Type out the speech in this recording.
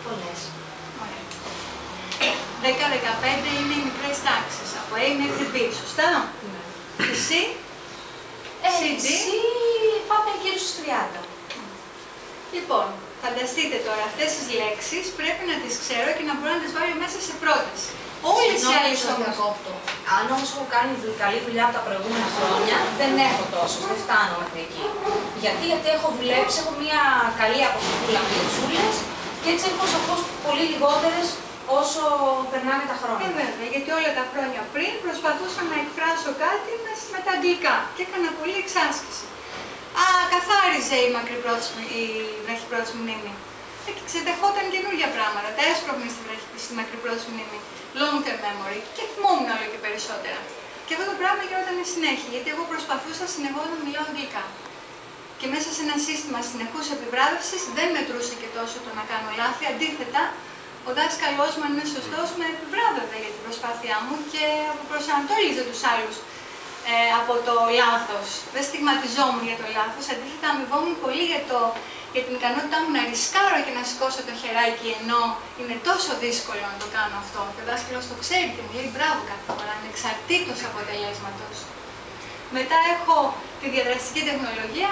Πολλές. 10-15 είναι οι μικρές τάξεις, από A μέχρι B, σωστά? Ναι. Και C? Εσύ πάμε γύρω στους 30. Λοιπόν, φανταστείτε τώρα, αυτές τις λέξεις πρέπει να τις ξέρω και να μπορώ να τις βάλω μέσα σε πρόταση. Όλες οι άλλες όμως. Αν όμως έχω κάνει καλή δουλειά από τα προηγούμενα χρόνια, δεν έχω τόσο, δεν φτάνω μέχρι εκεί. Γιατί έχω δουλέψει, έχω μια καλή αποστολή με λεξούλες και έτσι έχω σαφώς πολύ λιγότερες όσο περνάνε τα χρόνια. Βέβαια, γιατί όλα τα χρόνια πριν προσπαθούσα να εκφράσω κάτι με τα αγγλικά και έκανα πολύ εξάσκηση. Καθάριζε η βραχυπρόθεσμη μνήμη. Και ξεδεχόταν καινούργια πράγματα, τα έσπρωχνε στη μακρυπρόθεσμη μνήμη. Long term memory και θυμόμουν όλο και περισσότερα. Και αυτό το πράγμα γινόταν συνέχεια, γιατί εγώ προσπαθούσα συνεχώς να μιλάω αγγλικά. Και μέσα σε ένα σύστημα συνεχούς επιβράβευσης δεν μετρούσε και τόσο το να κάνω λάθη. Αντίθετα, ο δάσκαλός μου, αν είναι σωστός, με επιβράβευε για την προσπάθειά μου και προσανατόλιζε τους άλλους από το λάθος. Δεν στιγματιζόμουν για το λάθος, αντίθετα αμοιβόμουν πολύ για την ικανότητά μου να ρισκάρω και να σηκώσω το χεράκι, ενώ είναι τόσο δύσκολο να το κάνω αυτό. Και ο δάσκαλος το ξέρει και μου λέει μπράβο κάθε φορά, ανεξαρτήτως αποτελέσματος. Μετά έχω τη διαδραστική τεχνολογία.